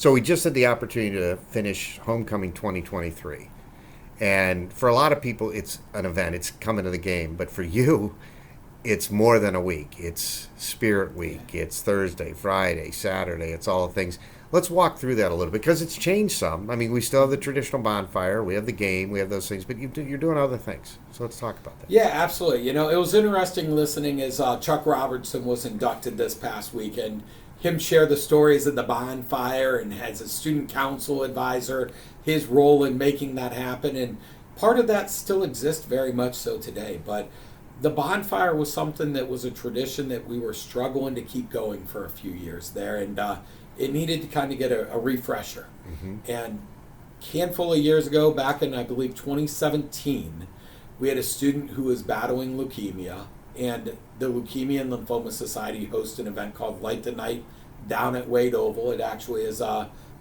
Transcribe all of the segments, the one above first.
So we just had the opportunity to finish Homecoming 2023. And for a lot of people, it's an event. It's coming to the game. But for you, it's more than a week. It's Spirit Week. It's Thursday, Friday, Saturday. It's all the things. Let's walk through that a little bit because it's changed some. I mean, we still have the traditional bonfire. We have the game. We have those things. But you're doing other things. So let's talk about that. Yeah, absolutely. You know, it was interesting listening as Chuck Robertson was inducted this past weekend. Him share the stories of the bonfire and as a student council advisor, his role in making that happen. And part of that still exists very much so today. But the bonfire was something that was a tradition that we were struggling to keep going for a few years there. And it needed to kind of get a refresher. And a handful of years ago, back in, I believe, 2017, we had a student who was battling leukemia. And the Leukemia and Lymphoma Society hosts an event called Light the Night down at Wade Oval. It actually is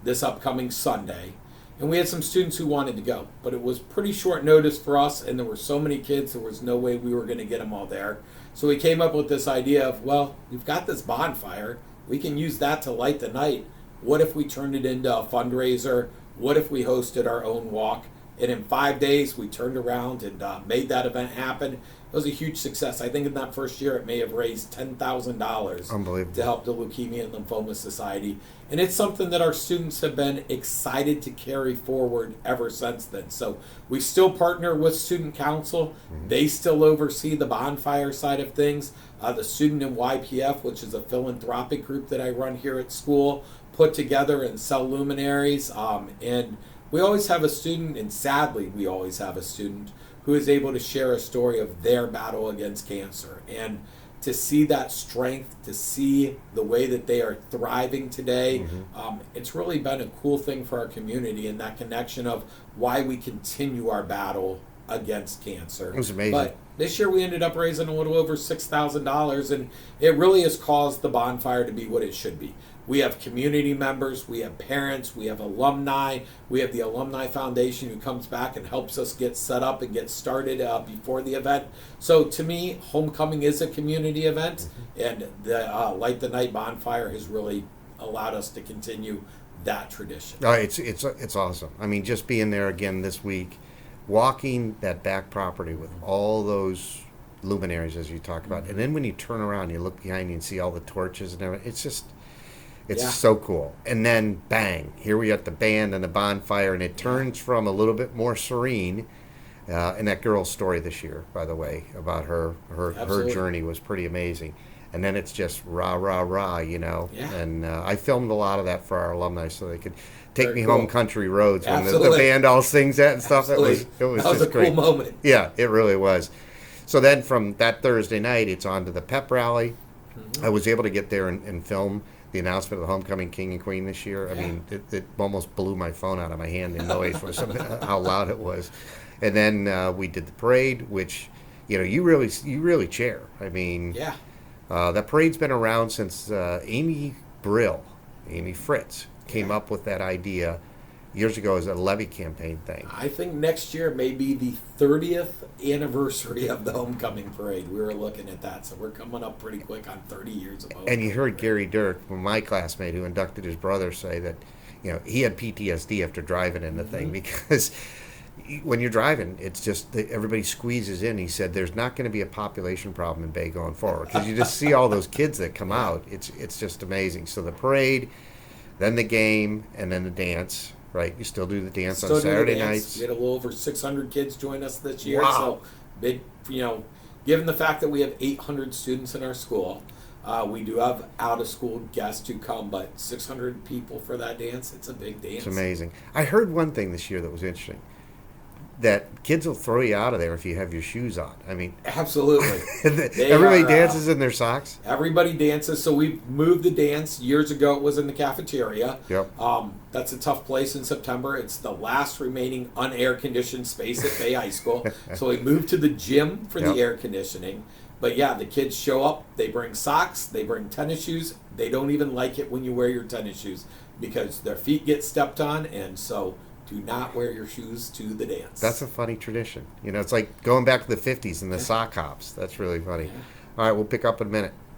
this upcoming Sunday. And we had some students who wanted to go, but it was pretty short notice for us, and there were so many kids, there was no way we were going to get them all there. So we came up with this idea of, well, we've got this bonfire. We can use that to light the night. What if we turned it into a fundraiser? What if we hosted our own walk? And in 5 days, we turned around and made that event happen. It was a huge success. I think in that first year, it may have raised $10,000 to help the Leukemia and Lymphoma Society. And it's something that our students have been excited to carry forward ever since then. So we still partner with Student Council. They still oversee the bonfire side of things. The Student in YPF, which is a philanthropic group that I run here at school, put together and sell luminaries. And we always have a student, and sadly we always have a student, who is able to share a story of their battle against cancer. And to see that strength, to see the way that they are thriving today, it's really been a cool thing for our community, and that connection of why we continue our battle against cancer. It was amazing. But this year we ended up raising a little over $6,000, and it really has caused the bonfire to be what it should be. We have community members, we have parents, we have alumni, we have the Alumni Foundation who comes back and helps us get set up and get started before the event. So to me, Homecoming is a community event, and the Light the Night bonfire has really allowed us to continue that tradition. It's awesome. I mean, just being there again this week, walking that back property with all those luminaries as you talk about, and then when you turn around, you look behind you and see all the torches and everything. It's so cool. And then, bang, here we got the band and the bonfire, and it turns from a little bit more serene. And that girl's story this year, by the way, about her journey was pretty amazing. And then it's just rah, rah, rah, you know. Yeah. And I filmed a lot of that for our alumni so they could take Very me cool. home country roads when the band all sings that and stuff. It was That was just a great. cool moment. Yeah, it really was. So then from that Thursday night, it's on to the pep rally. I was able to get there and film the announcement of the Homecoming King and Queen this year. I mean, it almost blew my phone out of my hand. The noise was how loud it was. And then we did the parade, which, you know, you really chair. I mean, that parade's been around since Amy Fritz came up with that idea years ago as a levy campaign thing. I think next year may be the 30th anniversary of the Homecoming Parade. We were looking at that, so we're coming up pretty quick on 30 years of Homecoming And you heard Parade. Gary Dirk, my classmate who inducted his brother, say that, you know, he had PTSD after driving in the thing because when you're driving, it's just that everybody squeezes in. He said there's not going to be a population problem in Bay going forward because you just see all those kids that come out. It's just amazing. So the parade, then the game, and then the dance. Right, you still do the dance on Saturday nights. We had a little over 600 kids join us this year. Wow. So big, you know, given the fact that we have 800 students in our school, we do have out-of-school guests who come, but 600 people for that dance, it's a big dance. It's amazing. I heard one thing this year that was interesting, that kids will throw you out of there if you have your shoes on. I mean, Absolutely. everybody dances in their socks. Everybody dances. So we've moved the dance. Years ago, it was in the cafeteria. Yep. That's a tough place in September. It's the last remaining unair-conditioned space at Bay High School. So we moved to the gym for the air conditioning. But yeah, the kids show up. They bring socks. They bring tennis shoes. They don't even like it when you wear your tennis shoes because their feet get stepped on, and so do not wear your shoes to the dance. That's a funny tradition. You know, it's like going back to the 50s and the sock hops. That's really funny. All right, we'll pick up in a minute.